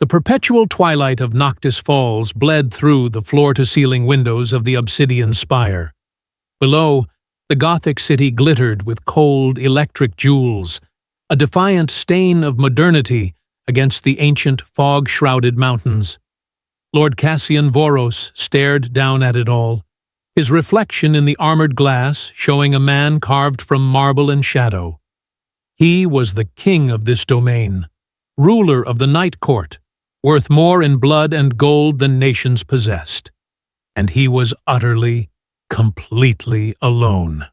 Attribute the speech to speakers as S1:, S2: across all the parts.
S1: The perpetual twilight of Noctis Falls bled through the floor-to-ceiling windows of the obsidian spire. Below, the Gothic city glittered with cold, electric jewels, a defiant stain of modernity against the ancient, fog-shrouded mountains. Lord Cassian Voros stared down at it all, his reflection in the armored glass showing a man carved from marble and shadow. He was the king of this domain, ruler of the Night Court, worth more in blood and gold than nations possessed. And he was utterly, completely alone.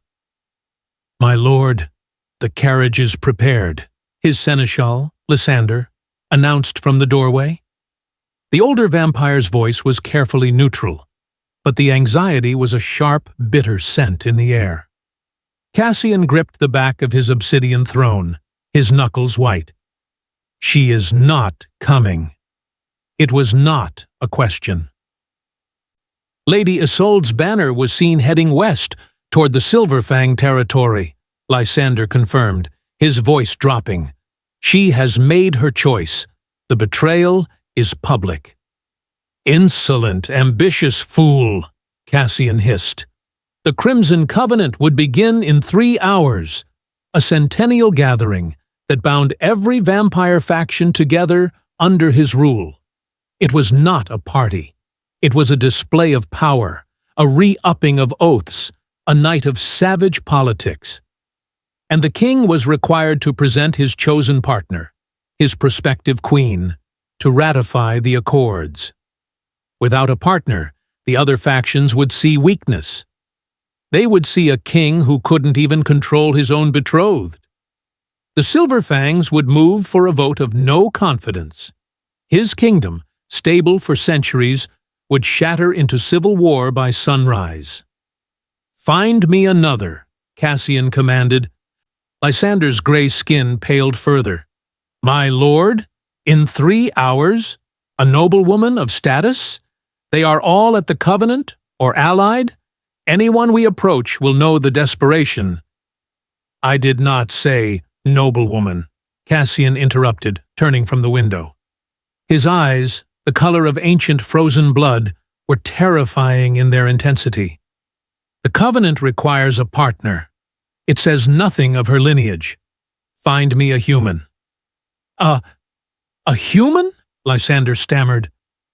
S1: "My lord, the carriage is prepared," his seneschal, Lysander, announced from the doorway. The older vampire's voice was carefully neutral, but the anxiety was a sharp, bitter scent in the air. Cassian gripped the back of his obsidian throne, his knuckles white. "She is not coming." It was not a question. Lady Isolde's banner was seen heading west toward the Silverfang territory, Lysander confirmed, his voice dropping. "She has made her choice. The betrayal is public." "Insolent, ambitious fool," Cassian hissed. The Crimson Covenant would begin in 3 hours, a centennial gathering that bound every vampire faction together under his rule. It was not a party. It was a display of power, a re-upping of oaths, a night of savage politics. And the king was required to present his chosen partner, his prospective queen, to ratify the accords. Without a partner, the other factions would see weakness. They would see a king who couldn't even control his own betrothed. The Silverfangs would move for a vote of no confidence. His kingdom, stable for centuries, would shatter into civil war by sunrise. "Find me another," Cassian commanded. Lysander's gray skin paled further. "My lord? In 3 hours? A noblewoman of status? They are all at the Covenant, or allied? Anyone we approach will know the desperation." "I did not say noblewoman," Cassian interrupted, turning from the window. His eyes, the color of ancient frozen blood, were terrifying in their intensity. "The Covenant requires a partner. It says nothing of her lineage. Find me a human." A human?" Lysander stammered.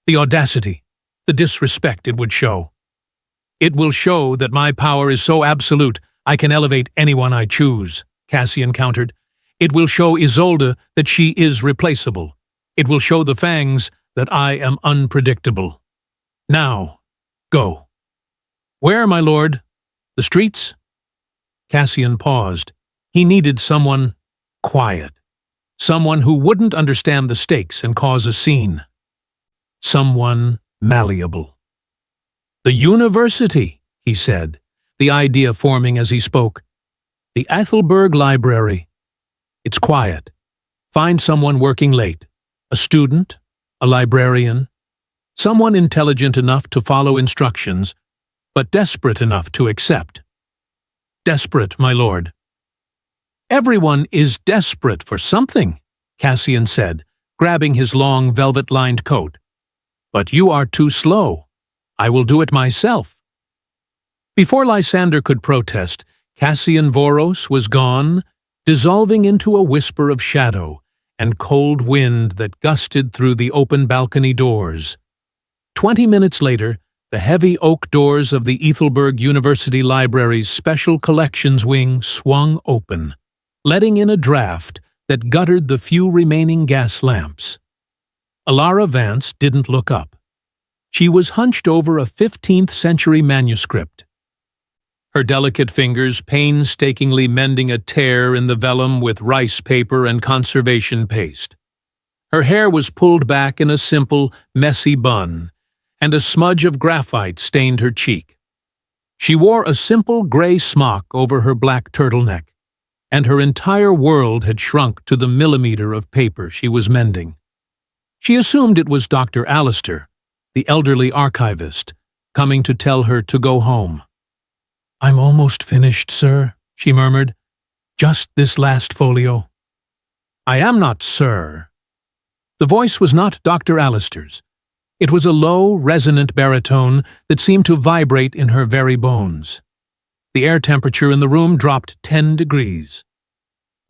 S1: The audacity, the disrespect it would show. "It will show that my power is so absolute I can elevate anyone I choose," Cassian countered. "It will show Isolde that she is replaceable. It will show the Fangs that I am unpredictable. Now, go." "Where, my lord? The streets?" Cassian paused. He needed someone quiet. Someone who wouldn't understand the stakes and cause a scene. Someone malleable. "The university," he said, the idea forming as he spoke. "The Ethelberg Library. It's quiet. Find someone working late. A student, a librarian, someone intelligent enough to follow instructions, but desperate enough to accept." "Desperate, my lord." "Everyone is desperate for something," Cassian said, grabbing his long velvet-lined coat. "But you are too slow. I will do it myself." Before Lysander could protest, Cassian Voros was gone, dissolving into a whisper of shadow and cold wind that gusted through the open balcony doors. 20 minutes later, the heavy oak doors of the Ethelberg University Library's Special Collections Wing swung open, letting in a draft that guttered the few remaining gas lamps. Alara Vance didn't look up. She was hunched over a 15th-century manuscript, her delicate fingers painstakingly mending a tear in the vellum with rice paper and conservation paste. Her hair was pulled back in a simple, messy bun, and a smudge of graphite stained her cheek. She wore a simple gray smock over her black turtleneck, and her entire world had shrunk to the millimeter of paper she was mending. She assumed it was Dr. Alistair, the elderly archivist, coming to tell her to go home. "I'm almost finished, sir," she murmured. "Just this last folio." "I am not sir." The voice was not Dr. Alistair's. It was a low, resonant baritone that seemed to vibrate in her very bones. The air temperature in the room dropped 10 degrees.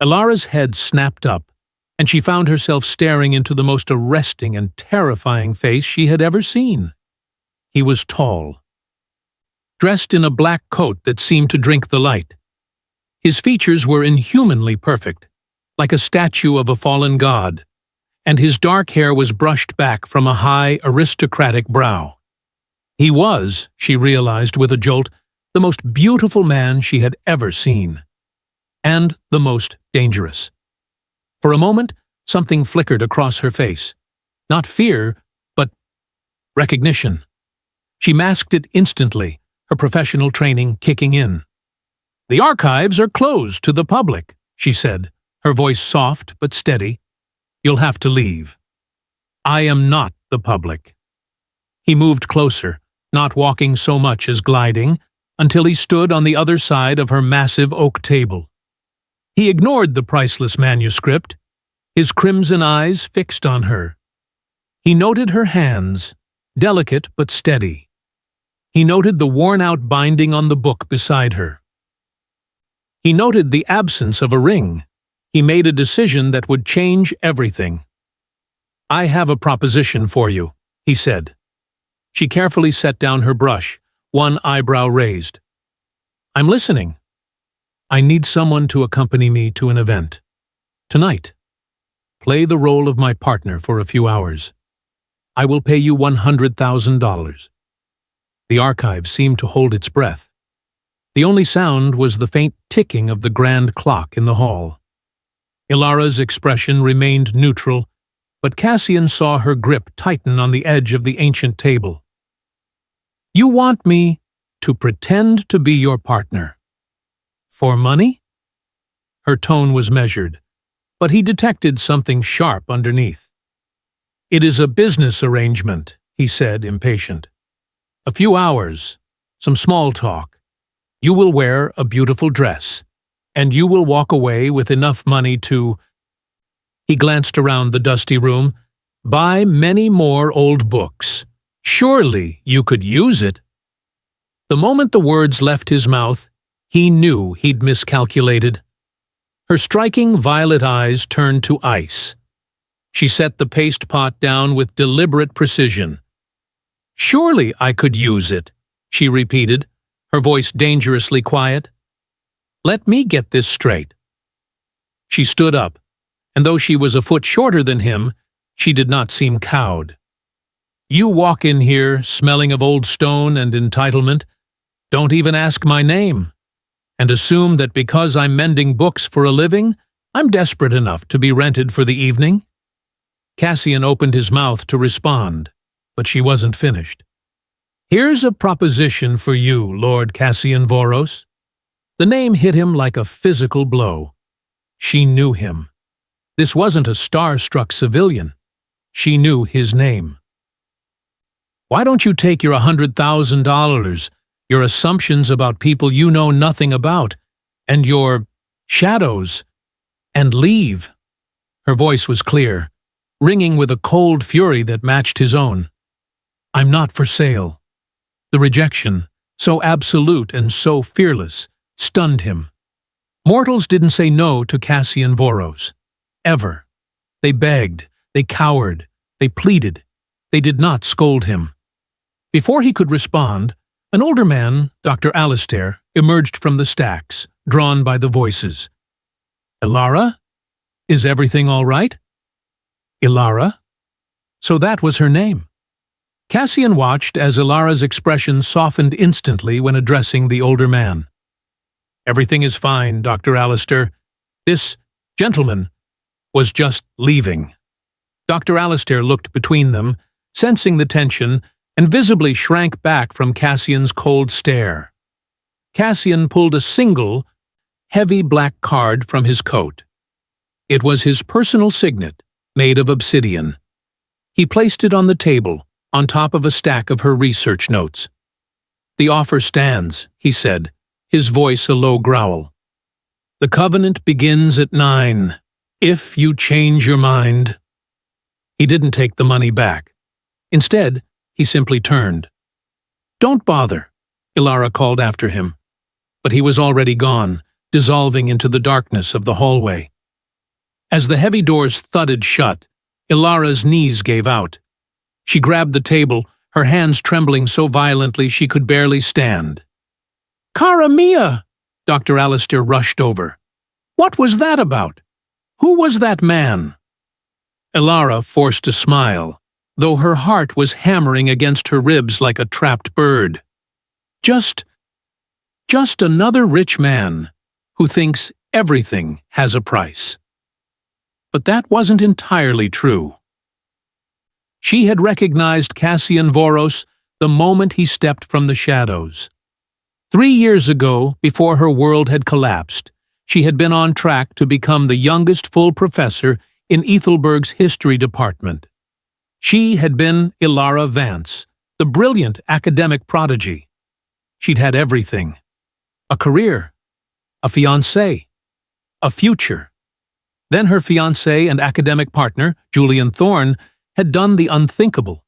S1: Ilara's head snapped up, and she found herself staring into the most arresting and terrifying face she had ever seen. He was tall, dressed in a black coat that seemed to drink the light. His features were inhumanly perfect, like a statue of a fallen god, and his dark hair was brushed back from a high, aristocratic brow. He was, she realized with a jolt, the most beautiful man she had ever seen, and the most dangerous. For a moment, something flickered across her face. Not fear, but recognition. She masked it instantly, her professional training kicking in. "The archives are closed to the public," she said, her voice soft but steady. "You'll have to leave." "I am not the public." He moved closer, not walking so much as gliding, until he stood on the other side of her massive oak table. He ignored the priceless manuscript, his crimson eyes fixed on her. He noted her hands, delicate but steady. He noted the worn-out binding on the book beside her. He noted the absence of a ring. He made a decision that would change everything. "I have a proposition for you," he said. She carefully set down her brush, one eyebrow raised. "I'm listening." "I need someone to accompany me to an event. Tonight. Play the role of my partner for a few hours. I will pay you $100,000. The archive seemed to hold its breath. The only sound was the faint ticking of the grand clock in the hall. Ilara's expression remained neutral, but Cassian saw her grip tighten on the edge of the ancient table. "You want me to pretend to be your partner. For money?" Her tone was measured, but he detected something sharp underneath. "It is a business arrangement," he said, impatient. "A few hours, some small talk. You will wear a beautiful dress, and you will walk away with enough money to—" He glanced around the dusty room. "Buy many more old books. Surely you could use it." The moment the words left his mouth, he knew he'd miscalculated. Her striking violet eyes turned to ice. She set the paste pot down with deliberate precision. "Surely I could use it," she repeated, her voice dangerously quiet. "Let me get this straight." She stood up, and though she was a foot shorter than him, she did not seem cowed. "You walk in here smelling of old stone and entitlement, don't even ask my name, and assume that because I'm mending books for a living, I'm desperate enough to be rented for the evening." Cassian opened his mouth to respond, but she wasn't finished. "Here's a proposition for you, Lord Cassian Voros." The name hit him like a physical blow. She knew him. This wasn't a star-struck civilian. She knew his name. "Why don't you take your $100,000, your assumptions about people you know nothing about, and your shadows, and leave?" Her voice was clear, ringing with a cold fury that matched his own. "I'm not for sale." The rejection, so absolute and so fearless, stunned him. Mortals didn't say no to Cassian Voros. Ever. They begged, they cowered, they pleaded. They did not scold him. Before he could respond, an older man, Dr. Alistair, emerged from the stacks, drawn by the voices. "Ilara? Is everything all right?" Ilara? So that was her name. Cassian watched as Ilara's expression softened instantly when addressing the older man. "Everything is fine, Dr. Alistair. This gentleman was just leaving." Dr. Alistair looked between them, sensing the tension, and visibly shrank back from Cassian's cold stare. Cassian pulled a single, heavy black card from his coat. It was his personal signet, made of obsidian. He placed it on the table, on top of a stack of her research notes. "The offer stands," he said, his voice a low growl. "The covenant begins at 9. If you change your mind." He didn't take the money back. Instead, he simply turned. "Don't bother," Ilara called after him. But he was already gone, dissolving into the darkness of the hallway. As the heavy doors thudded shut, Ilara's knees gave out. She grabbed the table, her hands trembling so violently she could barely stand. "Cara mia!" Dr. Alistair rushed over. "What was that about? Who was that man?" Ilara forced a smile, though her heart was hammering against her ribs like a trapped bird. Just another rich man who thinks everything has a price. But that wasn't entirely true. She had recognized Cassian Voros the moment he stepped from the shadows. 3 years ago, before her world had collapsed, she had been on track to become the youngest full professor in Ethelberg's history department. She had been Ilara Vance, the brilliant academic prodigy. She'd had everything. A career, a fiancé, a future. Then her fiancé and academic partner, Julian Thorne, had done the unthinkable.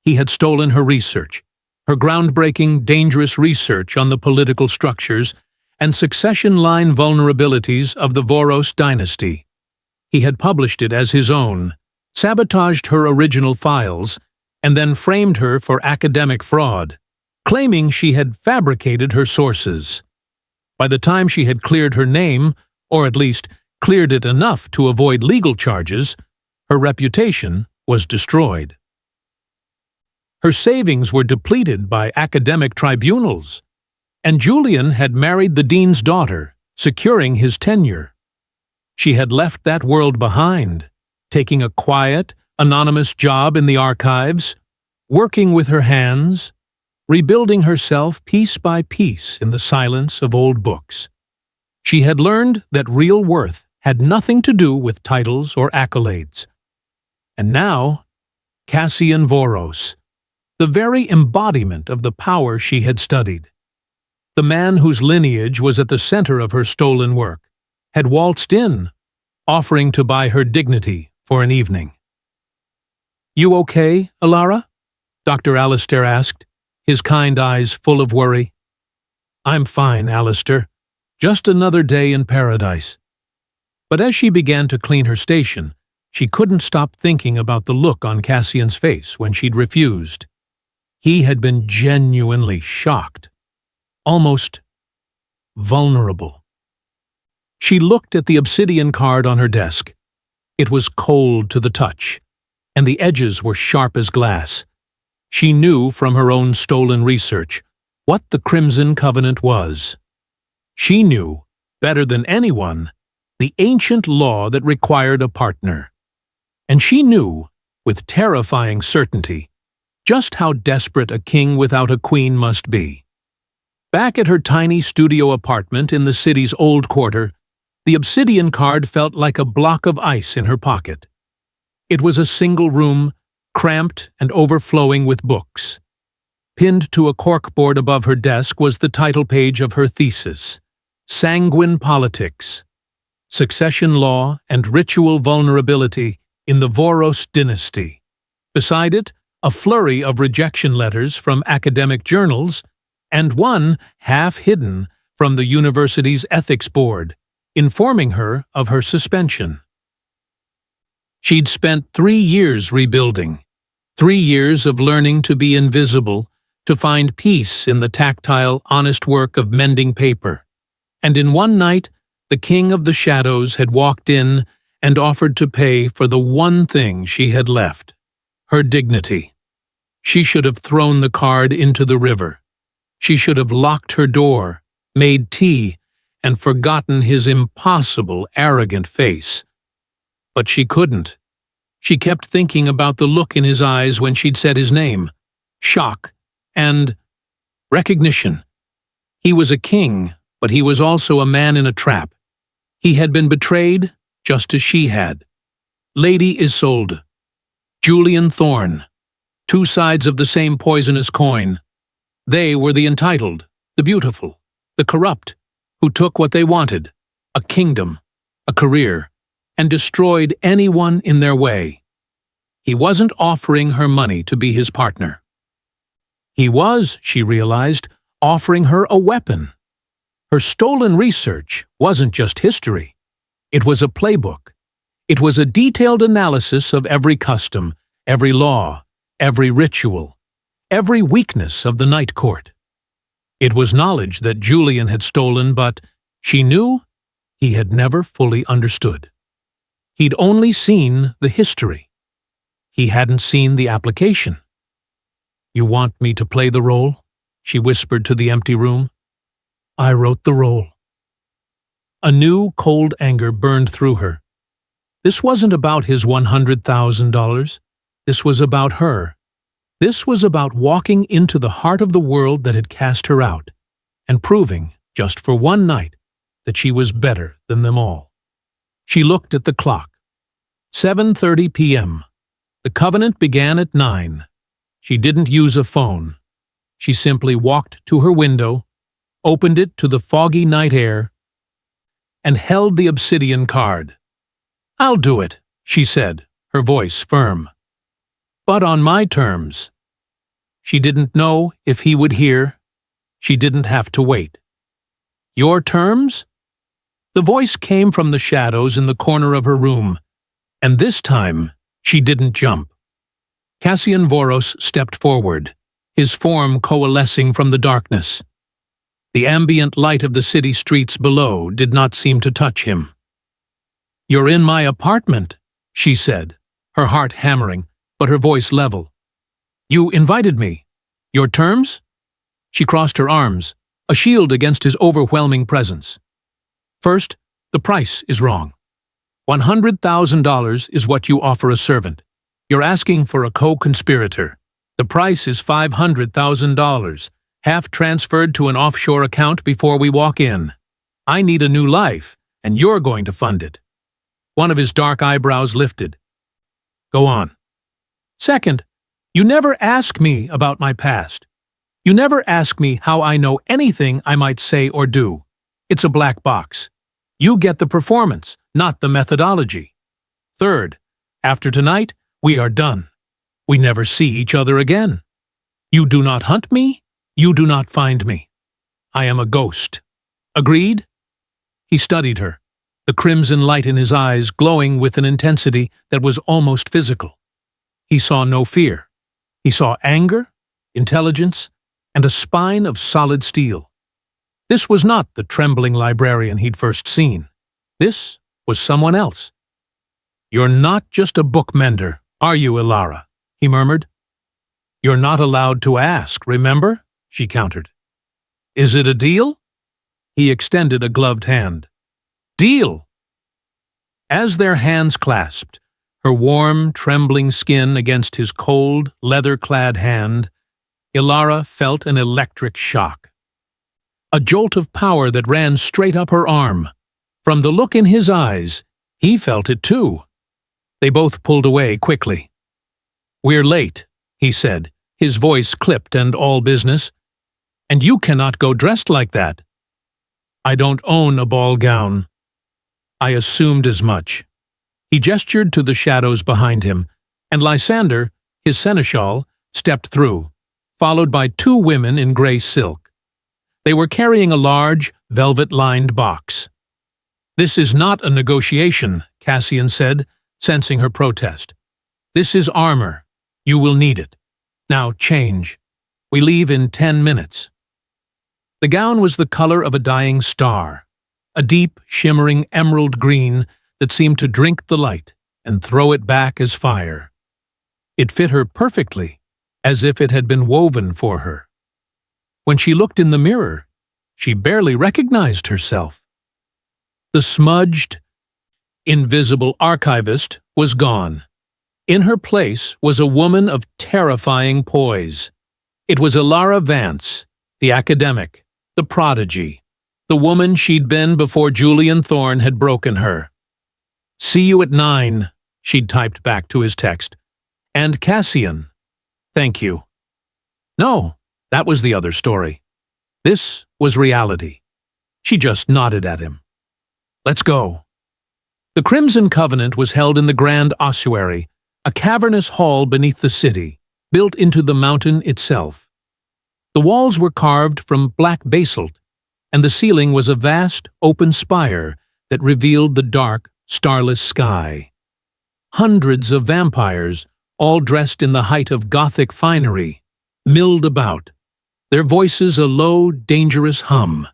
S1: He had stolen her research, her groundbreaking, dangerous research on the political structures and succession line vulnerabilities of the Voros dynasty. He had published it as his own, sabotaged her original files, and then framed her for academic fraud, claiming she had fabricated her sources. By the time she had cleared her name, or at least cleared it enough to avoid legal charges, her reputation was destroyed. Her savings were depleted by academic tribunals, and Julian had married the dean's daughter, securing his tenure. She had left that world behind, taking a quiet, anonymous job in the archives, working with her hands, rebuilding herself piece by piece in the silence of old books. She had learned that real worth had nothing to do with titles or accolades. And now, Cassian Voros, the very embodiment of the power she had studied, the man whose lineage was at the center of her stolen work, had waltzed in, offering to buy her dignity for an evening. "You okay, Ilara?" Dr. Alistair asked, his kind eyes full of worry. "I'm fine, Alistair. Just another day in paradise." But as she began to clean her station, she couldn't stop thinking about the look on Cassian's face when she'd refused. He had been genuinely shocked, almost vulnerable. She looked at the obsidian card on her desk. It was cold to the touch, and the edges were sharp as glass. She knew from her own stolen research what the Crimson Covenant was. She knew, better than anyone, the ancient law that required a partner. And she knew, with terrifying certainty, just how desperate a king without a queen must be. Back at her tiny studio apartment in the city's old quarter, the obsidian card felt like a block of ice in her pocket. It was a single room, cramped and overflowing with books. Pinned to a corkboard above her desk was the title page of her thesis, Sanguine Politics, Succession Law and Ritual Vulnerability in the Voros Dynasty. Beside it, a flurry of rejection letters from academic journals, and one, half hidden, from the university's ethics board, informing her of her suspension. She'd spent 3 years rebuilding, 3 years of learning to be invisible, to find peace in the tactile, honest work of mending paper. And in one night, the King of the Shadows had walked in and offered to pay for the one thing she had left, her dignity. She should have thrown the card into the river. She should have locked her door, made tea, and forgotten his impossible, arrogant face. But she couldn't. She kept thinking about the look in his eyes when she'd said his name, shock, and recognition. He was a king, but he was also a man in a trap. He had been betrayed, just as she had. Lady Isolde, Julian Thorne, 2 sides of the same poisonous coin. They were the entitled, the beautiful, the corrupt, who took what they wanted, a kingdom, a career, and destroyed anyone in their way. He wasn't offering her money to be his partner. He was, she realized, offering her a weapon. Her stolen research wasn't just history. It was a playbook. It was a detailed analysis of every custom, every law, every ritual, every weakness of the night court. It was knowledge that Julian had stolen, but she knew he had never fully understood. He'd only seen the history. He hadn't seen the application. "You want me to play the role?" she whispered to the empty room. "I wrote the role." A new, cold anger burned through her. This wasn't about his $100,000. This was about her. This was about walking into the heart of the world that had cast her out, and proving, just for one night, that she was better than them all. She looked at the clock. 7:30 p.m. The covenant began at 9. She didn't use a phone. She simply walked to her window, opened it to the foggy night air, and held the obsidian card. "I'll do it," she said, her voice firm. "But on my terms." She didn't know if he would hear. She didn't have to wait. "Your terms?" The voice came from the shadows in the corner of her room, and this time she didn't jump. Cassian Voros stepped forward, his form coalescing from the darkness. The ambient light of the city streets below did not seem to touch him. "You're in my apartment," she said, her heart hammering, but her voice level. "You invited me. Your terms?" She crossed her arms, a shield against his overwhelming presence. "First, the price is wrong. $100,000 is what you offer a servant. You're asking for a co-conspirator. The price is $500,000, half transferred to an offshore account before we walk in. I need a new life, and you're going to fund it." One of his dark eyebrows lifted. "Go on." "Second, you never ask me about my past. You never ask me how I know anything I might say or do. It's a black box. You get the performance, not the methodology. Third, after tonight, we are done. We never see each other again. You do not hunt me, you do not find me. I am a ghost. Agreed?" He studied her, the crimson light in his eyes glowing with an intensity that was almost physical. He saw no fear. He saw anger, intelligence, and a spine of solid steel. This was not the trembling librarian he'd first seen. This was someone else. "You're not just a bookmender, are you, Ilara?" he murmured. "You're not allowed to ask, remember?" she countered. "Is it a deal?" He extended a gloved hand. "Deal!" As their hands clasped, her warm, trembling skin against his cold, leather-clad hand, Ilara felt an electric shock. A jolt of power that ran straight up her arm. From the look in his eyes, he felt it too. They both pulled away quickly. "We're late," he said, his voice clipped and all business. "And you cannot go dressed like that." "I don't own a ball gown." "I assumed as much." He gestured to the shadows behind him, and Lysander, his seneschal, stepped through, followed by two women in gray silk. They were carrying a large, velvet-lined box. "This is not a negotiation," Cassian said, sensing her protest. "This is armor. You will need it. Now change. We leave in 10 minutes." The gown was the color of a dying star, a deep, shimmering emerald green that seemed to drink the light and throw it back as fire. It fit her perfectly, as if it had been woven for her. When she looked in the mirror, she barely recognized herself. The smudged, invisible archivist was gone. In her place was a woman of terrifying poise. It was Ilara Vance, the academic, the prodigy, the woman she'd been before Julian Thorne had broken her. "See you at 9, she'd typed back to his text. "And Cassian, thank you." No, that was the other story. This was reality. She just nodded at him. "Let's go." The Crimson Covenant was held in the Grand Ossuary, a cavernous hall beneath the city, built into the mountain itself. The walls were carved from black basalt, and the ceiling was a vast, open spire that revealed the dark, starless sky. Hundreds of vampires, all dressed in the height of Gothic finery, milled about, their voices a low, dangerous hum.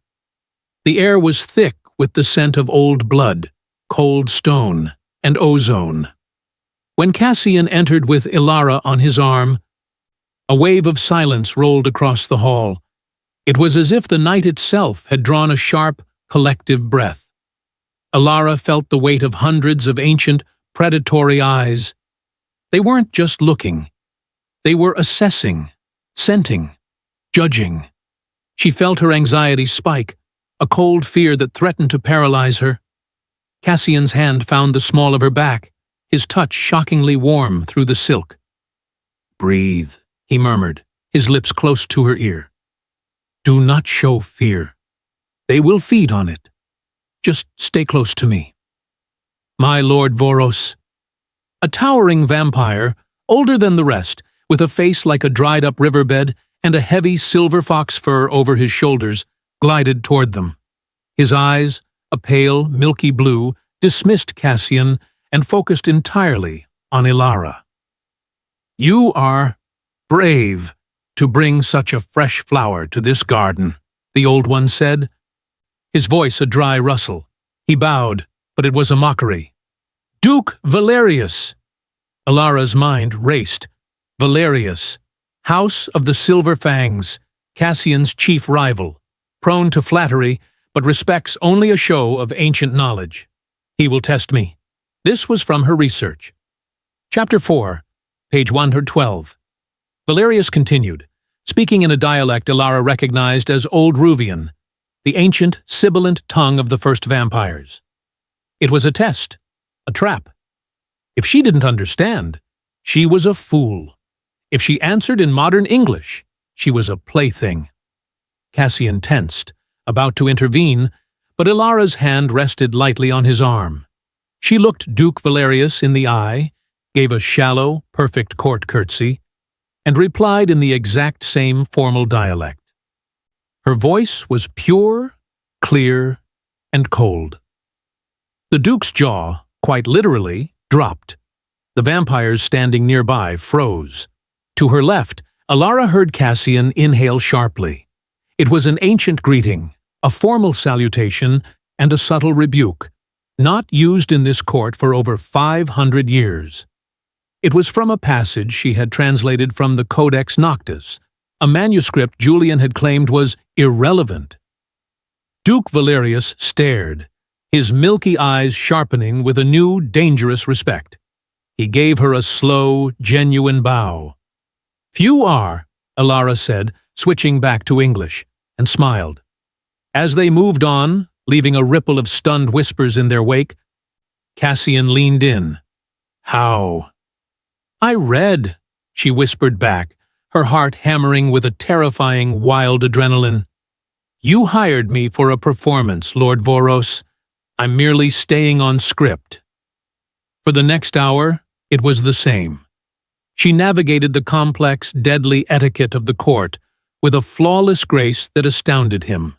S1: The air was thick with the scent of old blood, cold stone, and ozone. When Cassian entered with Ilara on his arm, a wave of silence rolled across the hall. It was as if the night itself had drawn a sharp, collective breath. Ilara felt the weight of hundreds of ancient, predatory eyes. They weren't just looking. They were assessing, scenting, judging. She felt her anxiety spike, a cold fear that threatened to paralyze her. Cassian's hand found the small of her back, his touch shockingly warm through the silk. "Breathe," he murmured, his lips close to her ear. "Do not show fear. They will feed on it. Just stay close to me." "My Lord Voros." A towering vampire, older than the rest, with a face like a dried-up riverbed and a heavy silver fox fur over his shoulders, glided toward them. His eyes, a pale, milky blue, dismissed Cassian and focused entirely on Ilara. "You are brave to bring such a fresh flower to this garden," the old one said. His voice a dry rustle. He bowed, but it was a mockery. "Duke Valerius!" Ilara's mind raced. Valerius, House of the Silver Fangs, Cassian's chief rival, prone to flattery, but respects only a show of ancient knowledge. He will test me. This was from her research. Chapter 4, page 112. Valerius continued, speaking in a dialect Ilara recognized as Old Ruvian, the ancient, sibilant tongue of the first vampires. It was a test, a trap. If she didn't understand, she was a fool. If she answered in modern English, she was a plaything. Cassian tensed, about to intervene, but Ilara's hand rested lightly on his arm. She looked Duke Valerius in the eye, gave a shallow, perfect court curtsy, and replied in the exact same formal dialect. Her voice was pure, clear, and cold. The Duke's jaw, quite literally, dropped. The vampires standing nearby froze. To her left, Ilara heard Cassian inhale sharply. It was an ancient greeting, a formal salutation, and a subtle rebuke, not used in this court for over 500 years. It was from a passage she had translated from the Codex Noctis, a manuscript Julian had claimed was irrelevant. Duke Valerius stared, his milky eyes sharpening with a new, dangerous respect. He gave her a slow, genuine bow. "Few are," Ilara said, switching back to English, and smiled. As they moved on, leaving a ripple of stunned whispers in their wake, Cassian leaned in. "How?" "I read," she whispered back, her heart hammering with a terrifying, wild adrenaline. "You hired me for a performance, Lord Voros. I'm merely staying on script." For the next hour, it was the same. She navigated the complex, deadly etiquette of the court with a flawless grace that astounded him.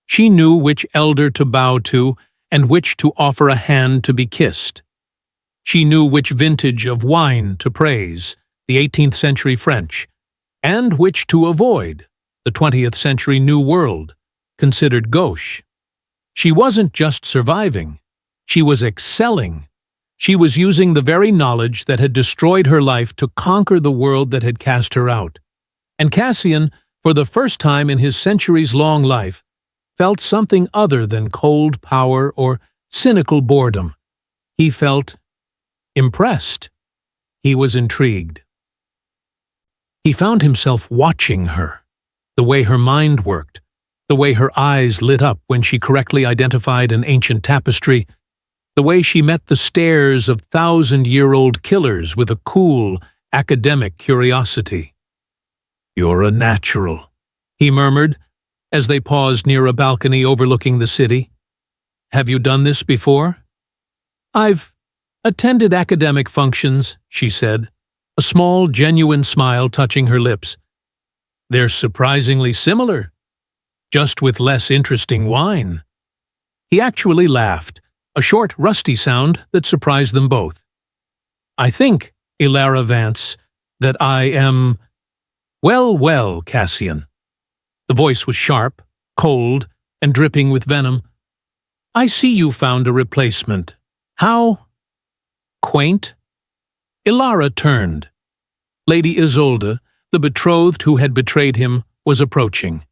S1: She knew which elder to bow to and which to offer a hand to be kissed. She knew which vintage of wine to praise, the 18th century French, and which to avoid, the 20th century New World, considered gauche. She wasn't just surviving, she was excelling. She was using the very knowledge that had destroyed her life to conquer the world that had cast her out. And Cassian, for the first time in his centuries-long life, felt something other than cold power or cynical boredom. He felt impressed. He was intrigued. He found himself watching her, the way her mind worked, the way her eyes lit up when she correctly identified an ancient tapestry, the way she met the stares of thousand-year-old killers with a cool, academic curiosity. "You're a natural," he murmured, as they paused near a balcony overlooking the city. "Have you done this before?" I've Attended academic functions, she said, a small, genuine smile touching her lips. They're surprisingly similar, just with less interesting wine. He actually laughed, a short, rusty sound that surprised them both. I think, Ilara Vance, that I am… Well, Cassian. The voice was sharp, cold, and dripping with venom. I see you found a replacement. How quaint. Ilara turned. Lady Isolde, the betrothed who had betrayed him, was approaching.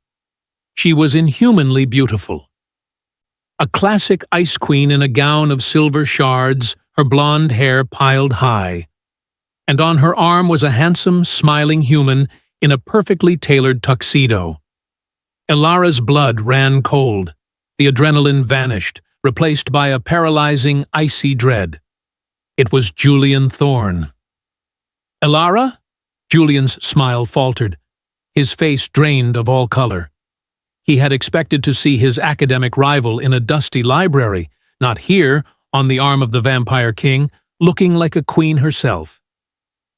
S1: She was inhumanly beautiful. A classic ice queen in a gown of silver shards, her blonde hair piled high. And on her arm was a handsome, smiling human in a perfectly tailored tuxedo. Ilara's blood ran cold. The adrenaline vanished, replaced by a paralyzing, icy dread. It was Julian Thorne. Ilara? Julian's smile faltered. His face drained of all color. He had expected to see his academic rival in a dusty library, not here, on the arm of the Vampire King, looking like a queen herself.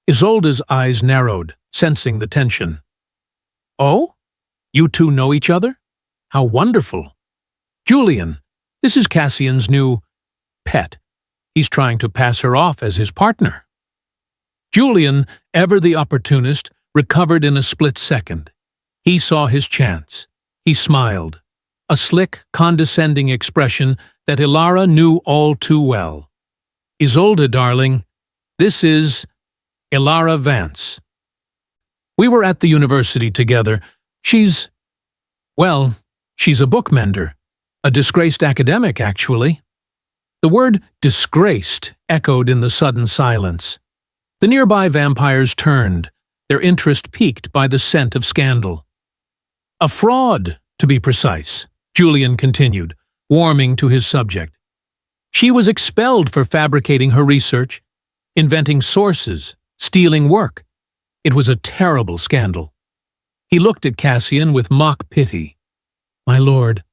S1: Isolde's eyes narrowed, sensing the tension. Oh? You two know each other? How wonderful. Julian, this is Cassian's new pet. He's trying to pass her off as his partner. Julian, ever the opportunist, recovered in a split second. He saw his chance. He smiled, a slick, condescending expression that Ilara knew all too well. Isolde, darling, this is Ilara Vance. We were at the university together. She's a bookmender. A disgraced academic, actually. The word disgraced echoed in the sudden silence. The nearby vampires turned, their interest piqued by the scent of scandal. A fraud, to be precise, Julian continued, warming to his subject. She was expelled for fabricating her research, inventing sources, stealing work. It was a terrible scandal. He looked at Cassian with mock pity. My lord,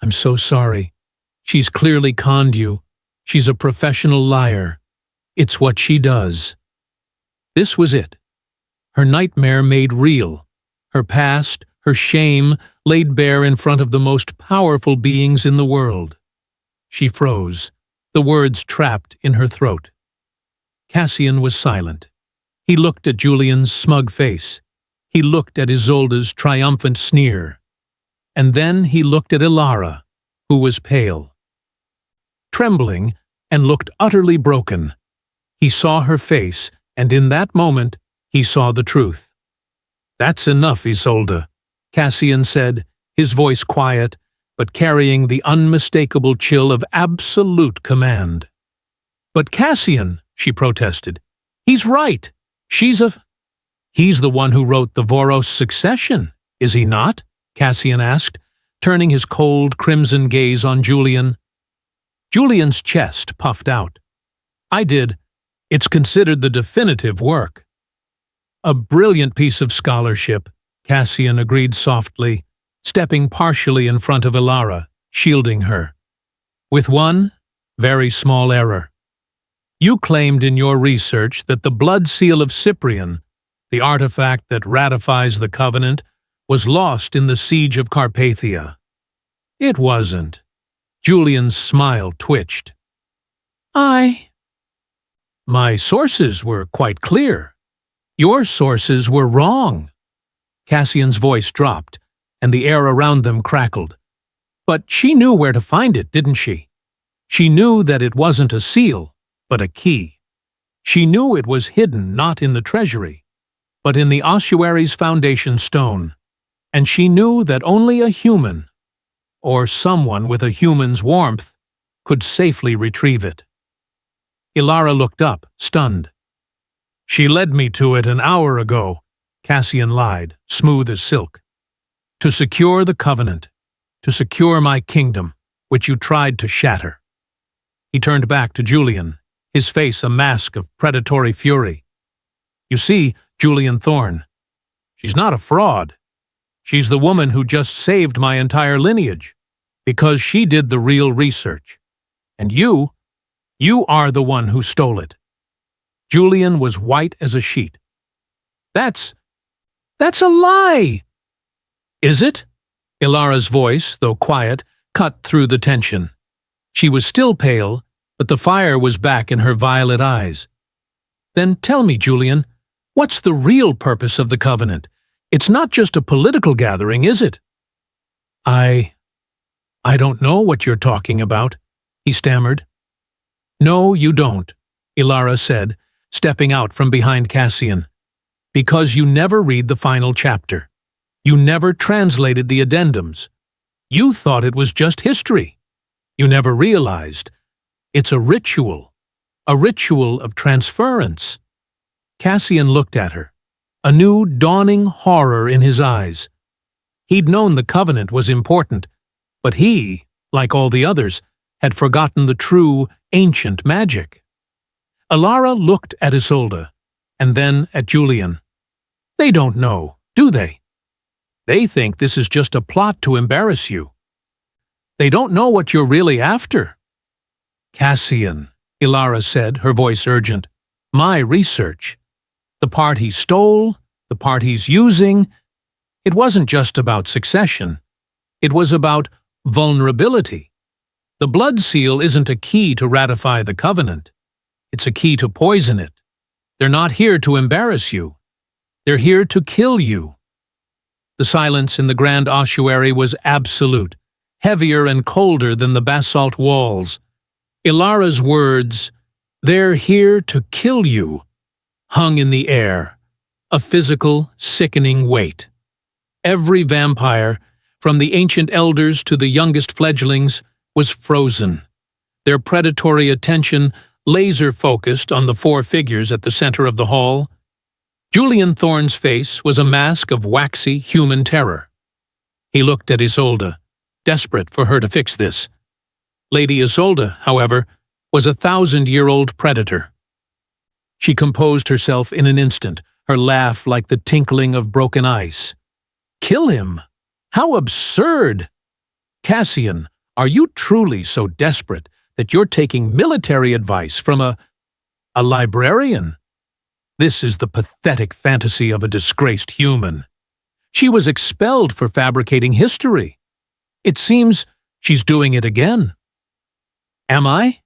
S1: I'm so sorry. She's clearly conned you. She's a professional liar. It's what she does. This was it. Her nightmare made real. Her past, her shame, laid bare in front of the most powerful beings in the world. She froze, the words trapped in her throat. Cassian was silent. He looked at Julian's smug face. He looked at Isolde's triumphant sneer. And then he looked at Ilara, who was pale, trembling, and looked utterly broken. He saw her face, and in that moment, he saw the truth. That's enough, Isolde, Cassian said, his voice quiet, but carrying the unmistakable chill of absolute command. But Cassian, she protested, he's right. He's the one who wrote the Voros Succession, is he not? Cassian asked, turning his cold, crimson gaze on Julian. Julian's chest puffed out. I did. It's considered the definitive work. A brilliant piece of scholarship, Cassian agreed softly, stepping partially in front of Ilara, shielding her. With one very small error. You claimed in your research that the blood seal of Cyprian, the artifact that ratifies the covenant, was lost in the siege of Carpathia. It wasn't. Julian's smile twitched. My sources were quite clear. Your sources were wrong. Cassian's voice dropped, and the air around them crackled. But she knew where to find it, didn't she? She knew that it wasn't a seal, but a key. She knew it was hidden not in the treasury, but in the ossuary's foundation stone. And she knew that only a human, or someone with a human's warmth, could safely retrieve it. Ilara looked up, stunned. She led me to it an hour ago, Cassian lied, smooth as silk. To secure the covenant, to secure my kingdom, which you tried to shatter. He turned back to Julian, his face a mask of predatory fury. You see, Julian Thorne, she's not a fraud. She's the woman who just saved my entire lineage, because she did the real research. And you You are the one who stole it." Julian was white as a sheet. That's a lie!" "Is it?" Ilara's voice, though quiet, cut through the tension. She was still pale, but the fire was back in her violet eyes. "Then tell me, Julian, what's the real purpose of the Covenant? It's not just a political gathering, is it?" I don't know what you're talking about," he stammered. "No, you don't," Ilara said, stepping out from behind Cassian. "Because you never read the final chapter. You never translated the addendums. You thought it was just history. You never realized. It's a ritual of transference." Cassian looked at her, a new dawning horror in his eyes. He'd known the Covenant was important, but he, like all the others, had forgotten the true, ancient magic. Ilara looked at Isolde, and then at Julian. "They don't know, do they? They think this is just a plot to embarrass you. They don't know what you're really after." "Cassian," Ilara said, her voice urgent, "my research. The part he stole, the part he's using, it wasn't just about succession. It was about vulnerability. The blood seal isn't a key to ratify the Covenant. It's a key to poison it. They're not here to embarrass you. They're here to kill you." The silence in the grand ossuary was absolute, heavier and colder than the basalt walls. Ilara's words, "They're here to kill you," hung in the air, a physical, sickening weight. Every vampire, from the ancient elders to the youngest fledglings, was frozen, their predatory attention laser-focused on the four figures at the center of the hall. Julian Thorne's face was a mask of waxy human terror. He looked at Isolde, desperate for her to fix this. Lady Isolde, however, was a 1,000-year-old predator. She composed herself in an instant, her laugh like the tinkling of broken ice. "Kill him? How absurd! Cassian, are you truly so desperate that you're taking military advice from a librarian? This is the pathetic fantasy of a disgraced human. She was expelled for fabricating history. It seems she's doing it again." "Am I?"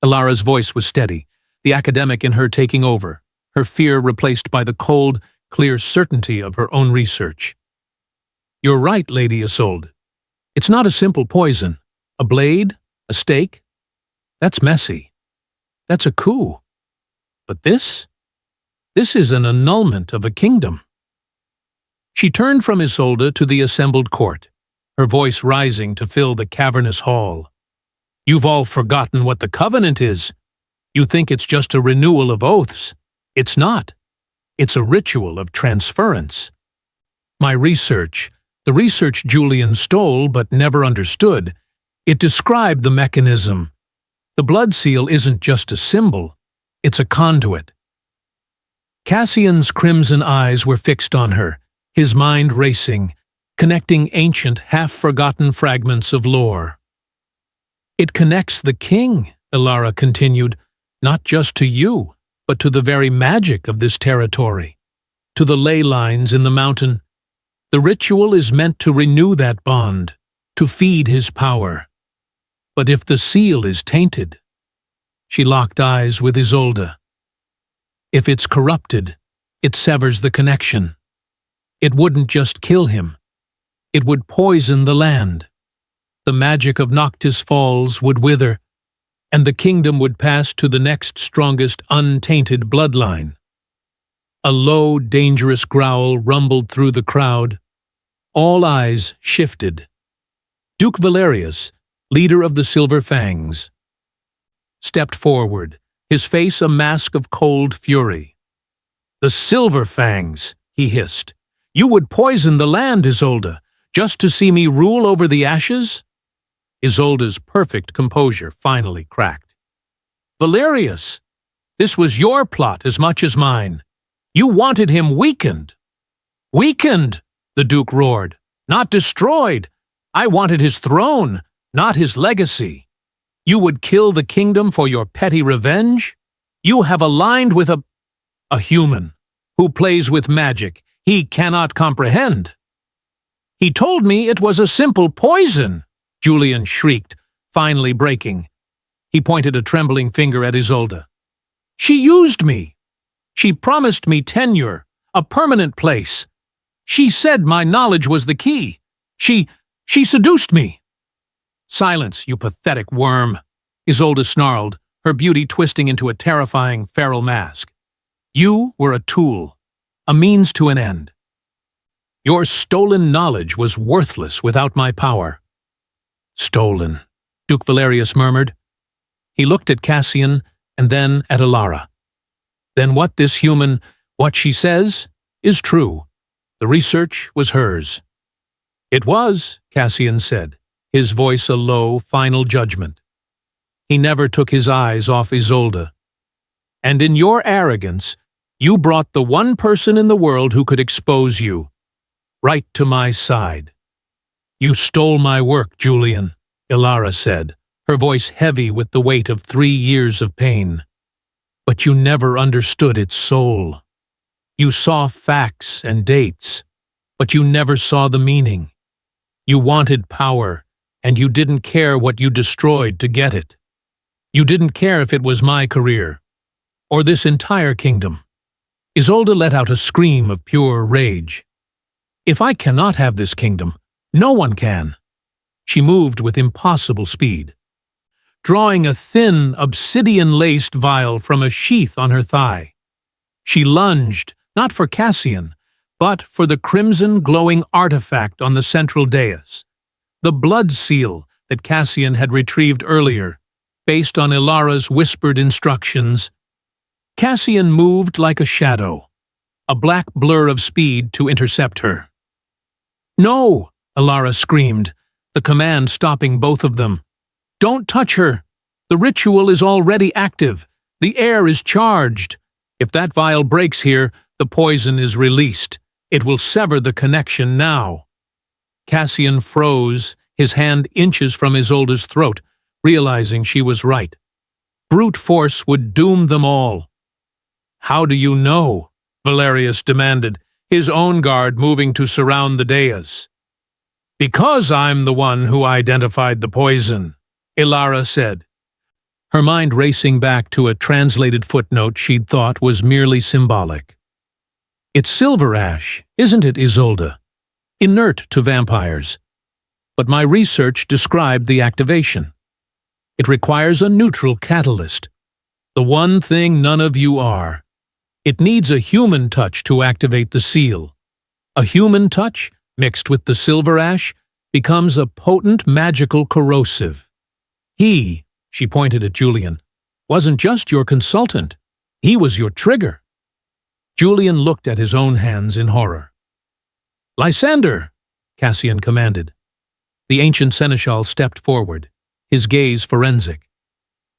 S1: Ilara's voice was steady, the academic in her taking over, her fear replaced by the cold, clear certainty of her own research. "You're right, Lady Isolde. It's not a simple poison. A blade? A stake? That's messy. That's a coup. But this is an annulment of a kingdom." She turned from Isolde to the assembled court, her voice rising to fill the cavernous hall. "You've all forgotten what the Covenant is. You think it's just a renewal of oaths. It's not. It's a ritual of transference. My research, the research Julian stole but never understood, it described the mechanism. The blood seal isn't just a symbol, it's a conduit." Cassian's crimson eyes were fixed on her, his mind racing, connecting ancient, half-forgotten fragments of lore. "It connects the king," Ilara continued, "not just to you, but to the very magic of this territory, to the ley lines in the mountain. The ritual is meant to renew that bond, to feed his power. But if the seal is tainted—" She locked eyes with Isolde. "If it's corrupted, it severs the connection. It wouldn't just kill him. It would poison the land. The magic of Noctis Falls would wither, and the kingdom would pass to the next strongest untainted bloodline." A low, dangerous growl rumbled through the crowd. All eyes shifted. Duke Valerius, leader of the Silver Fangs, stepped forward, his face a mask of cold fury. "The Silver Fangs," he hissed. "You would poison the land, Isolde, just to see me rule over the ashes?" Isolde's perfect composure finally cracked. "Valerius, this was your plot as much as mine. You wanted him weakened." "Weakened!" the Duke roared. "Not destroyed. I wanted his throne, not his legacy." You would kill the kingdom for your petty revenge? You have aligned with a human who plays with magic he cannot comprehend. He told me it was a simple poison, Julian shrieked, finally breaking. He pointed a trembling finger at Isolde. She used me. She promised me tenure, a permanent place. She said my knowledge was the key. She seduced me. Silence, you pathetic worm, Isolde snarled, her beauty twisting into a terrifying feral mask. You were a tool, a means to an end. Your stolen knowledge was worthless without my power. Stolen, Duke Valerius murmured. He looked at Cassian and then at Alara. Then what she says, is true. The research was hers. It was, Cassian said, his voice a low, final judgment. He never took his eyes off Isolde. And in your arrogance, you brought the one person in the world who could expose you, right to my side. You stole my work, Julian, Alara said, her voice heavy with the weight of 3 years of pain. But you never understood its soul. You saw facts and dates, but you never saw the meaning. You wanted power, and you didn't care what you destroyed to get it. You didn't care if it was my career, or this entire kingdom. Isolde let out a scream of pure rage. If I cannot have this kingdom, no one can. She moved with impossible speed, drawing a thin, obsidian-laced vial from a sheath on her thigh. She lunged, not for Cassian, but for the crimson glowing artifact on the central dais, the blood seal that Cassian had retrieved earlier, based on Ilara's whispered instructions. Cassian moved like a shadow, a black blur of speed to intercept her. No, Alara screamed, the command stopping both of them. Don't touch her. The ritual is already active. The air is charged. If that vial breaks here, the poison is released. It will sever the connection now. Cassian froze, his hand inches from Isolde's throat, realizing she was right. Brute force would doom them all. How do you know? Valerius demanded, his own guard moving to surround the dais. Because I'm the one who identified the poison, Alara said, her mind racing back to a translated footnote she'd thought was merely symbolic. It's silver ash, isn't it, Isolde? Inert to vampires. But my research described the activation. It requires a neutral catalyst, the one thing none of you are. It needs a human touch to activate the seal. A human touch, mixed with the silver ash, becomes a potent magical corrosive. He, she pointed at Julian, wasn't just your consultant. He was your trigger. Julian looked at his own hands in horror. Lysander, Cassian commanded. The ancient seneschal stepped forward, his gaze forensic.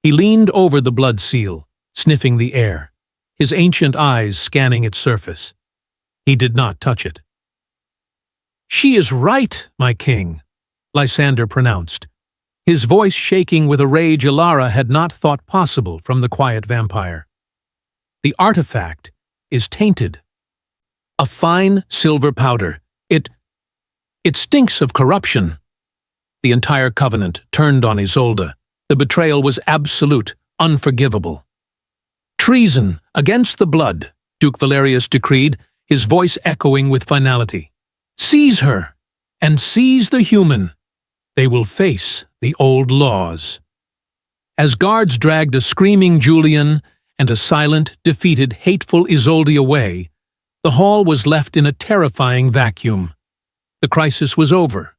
S1: He leaned over the blood seal, sniffing the air, his ancient eyes scanning its surface. He did not touch it. She is right, my king, Lysander pronounced, his voice shaking with a rage Alara had not thought possible from the quiet vampire. The artifact is tainted. A fine silver powder. It stinks of corruption. The entire covenant turned on Isolde. The betrayal was absolute, unforgivable. Treason against the blood, Duke Valerius decreed, his voice echoing with finality. Seize her, and seize the human. They will face the old laws. As guards dragged a screaming Julian and a silent, defeated, hateful Isolde away, the hall was left in a terrifying vacuum. The crisis was over,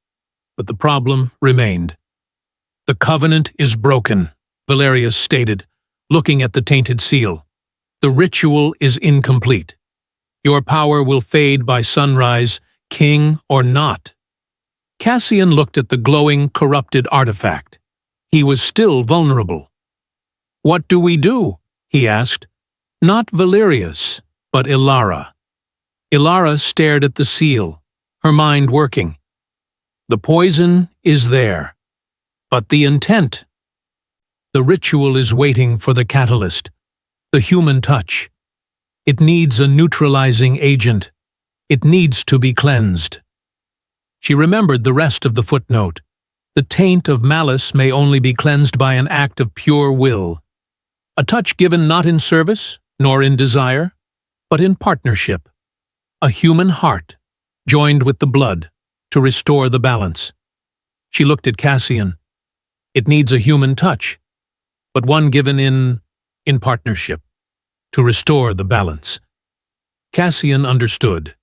S1: but the problem remained. The covenant is broken, Valerius stated, looking at the tainted seal. The ritual is incomplete. Your power will fade by sunrise, king or not. Cassian looked at the glowing, corrupted artifact. He was still vulnerable. What do we do? He asked. Not Valerius, but Alara. Alara stared at the seal, her mind working. The poison is there, but the intent. The ritual is waiting for the catalyst, the human touch. It needs a neutralizing agent. It needs to be cleansed. She remembered the rest of the footnote. The taint of malice may only be cleansed by an act of pure will. A touch given not in service, nor in desire, but in partnership. A human heart, joined with the blood, to restore the balance. She looked at Cassian. It needs a human touch, but one given in partnership, to restore the balance. Cassian understood.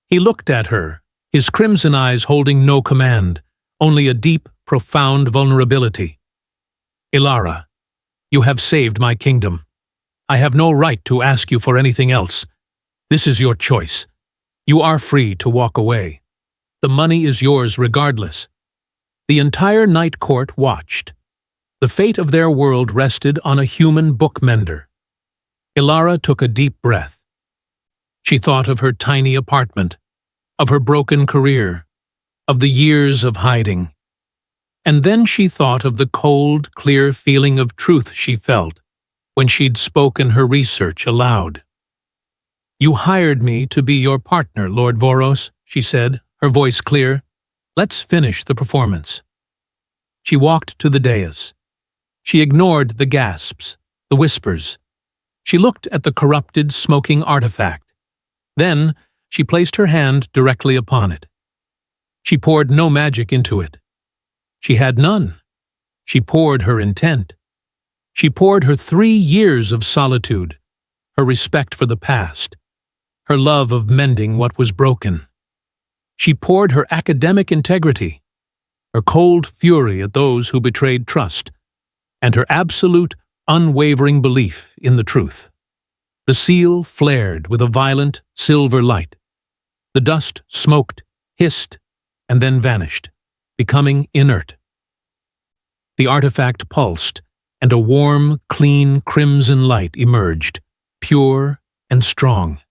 S1: He looked at her, his crimson eyes holding no command, only a deep, profound vulnerability. Ilara, you have saved my kingdom. I have no right to ask you for anything else. This is your choice. You are free to walk away. The money is yours regardless. The entire night court watched. The fate of their world rested on a human bookmender. Ilara took a deep breath. She thought of her tiny apartment, of her broken career, of the years of hiding. And then she thought of the cold, clear feeling of truth she felt when she'd spoken her research aloud. You hired me to be your partner, Lord Voros, she said, her voice clear. Let's finish the performance. She walked to the dais. She ignored the gasps, the whispers. She looked at the corrupted, smoking artifact. Then she placed her hand directly upon it. She poured no magic into it. She had none. She poured her intent. She poured her 3 years of solitude, her respect for the past, her love of mending what was broken. She poured her academic integrity, her cold fury at those who betrayed trust, and her absolute, unwavering belief in the truth. The seal flared with a violent, silver light. The dust smoked, hissed, and then vanished, becoming inert. The artifact pulsed, and a warm, clean, crimson light emerged, pure and strong.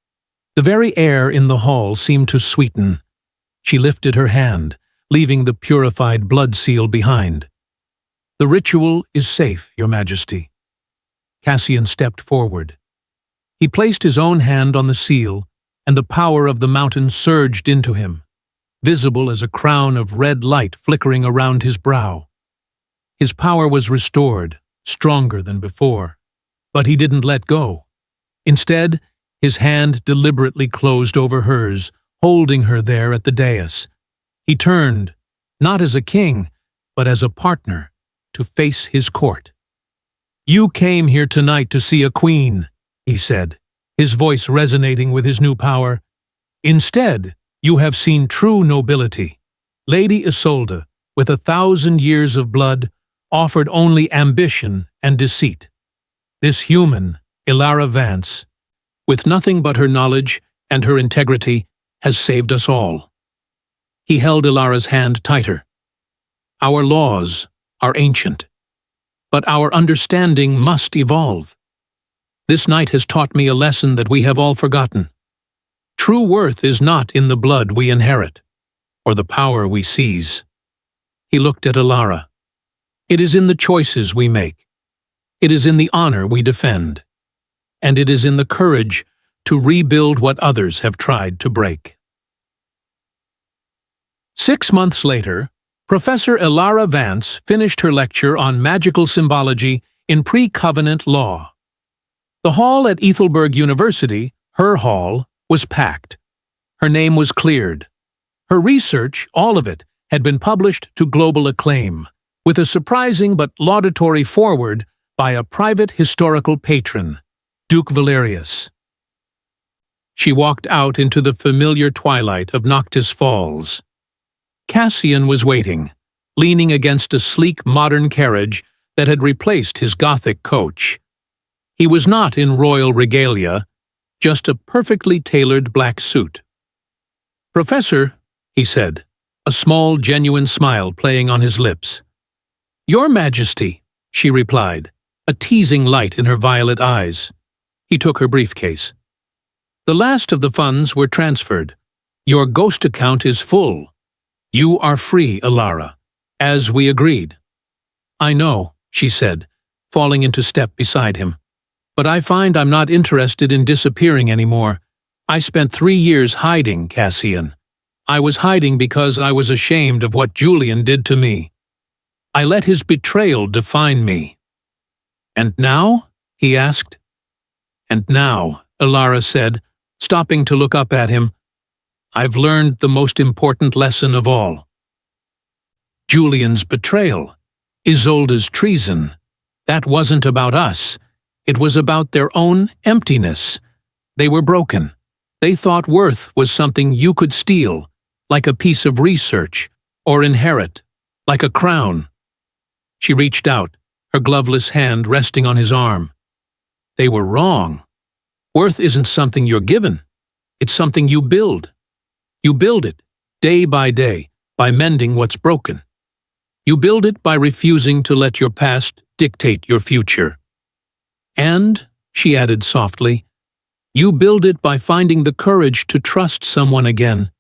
S1: The very air in the hall seemed to sweeten. She lifted her hand, leaving the purified blood seal behind. The ritual is safe, Your Majesty. Cassian stepped forward. He placed his own hand on the seal, and the power of the mountain surged into him, visible as a crown of red light flickering around his brow. His power was restored, stronger than before, but he didn't let go. Instead, his hand deliberately closed over hers, holding her there at the dais. He turned, not as a king, but as a partner, to face his court. You came here tonight to see a queen, he said, his voice resonating with his new power. Instead, you have seen true nobility. Lady Isolde, with 1,000 years of blood, offered only ambition and deceit. This human, Ilara Vance, with nothing but her knowledge and her integrity, has saved us all. He held Ilara's hand tighter. Our laws are ancient, but our understanding must evolve. This night has taught me a lesson that we have all forgotten. True worth is not in the blood we inherit, or the power we seize. He looked at Ilara. It is in the choices we make. It is in the honor we defend. And it is in the courage to rebuild what others have tried to break. 6 months later, Professor Ilara Vance finished her lecture on magical symbology in pre-covenant law. The hall at Ethelberg University, her hall, was packed. Her name was cleared. Her research, all of it, had been published to global acclaim, with a surprising but laudatory foreword by a private historical patron, Duke Valerius. She walked out into the familiar twilight of Noctis Falls. Cassian was waiting, leaning against a sleek modern carriage that had replaced his Gothic coach. He was not in royal regalia, just a perfectly tailored black suit. "Professor," he said, a small, genuine smile playing on his lips. "Your Majesty," she replied, a teasing light in her violet eyes. He took her briefcase. "The last of the funds were transferred. Your ghost account is full. You are free, Ilara, as we agreed." "I know," she said, falling into step beside him. But I find I'm not interested in disappearing anymore. I spent 3 years hiding, Cassian. I was hiding because I was ashamed of what Julian did to me. I let his betrayal define me. And now? He asked. And now, Elara said, stopping to look up at him, I've learned the most important lesson of all. Julian's betrayal, Isolde's treason, that wasn't about us. It was about their own emptiness. They were broken. They thought worth was something you could steal, like a piece of research, or inherit, like a crown. She reached out, her gloveless hand resting on his arm. They were wrong. Worth isn't something you're given. It's something you build. You build it, day by day, by mending what's broken. You build it by refusing to let your past dictate your future. And, she added softly, you build it by finding the courage to trust someone again,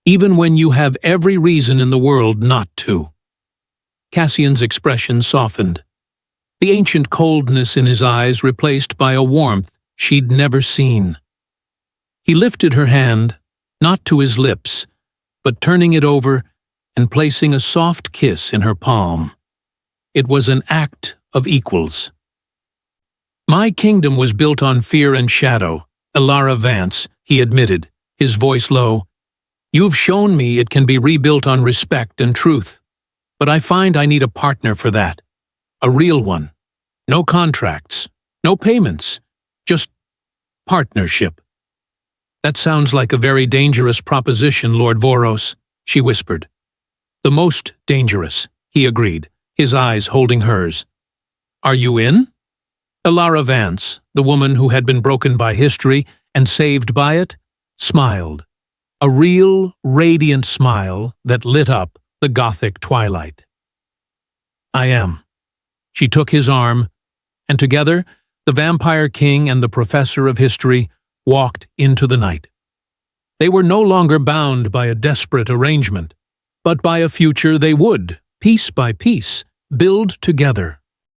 S1: even when you have every reason in the world not to. Cassian's expression softened, the ancient coldness in his eyes replaced by a warmth she'd never seen. He lifted her hand, not to his lips, but turning it over and placing a soft kiss in her palm. It was an act of equals. My kingdom was built on fear and shadow, Elara Vance, he admitted, his voice low. You've shown me it can be rebuilt on respect and truth, but I find I need a partner for that. A real one. No contracts, no payments, just partnership. That sounds like a very dangerous proposition, Lord Voros, she whispered. The most dangerous, he agreed, his eyes holding hers. Are you in? Elara Vance, the woman who had been broken by history and saved by it, smiled. A real, radiant smile that lit up the Gothic twilight. I am. She took his arm, and together, the Vampire King and the Professor of History walked into the night. They were no longer bound by a desperate arrangement, but by a future they would, piece by piece, build together.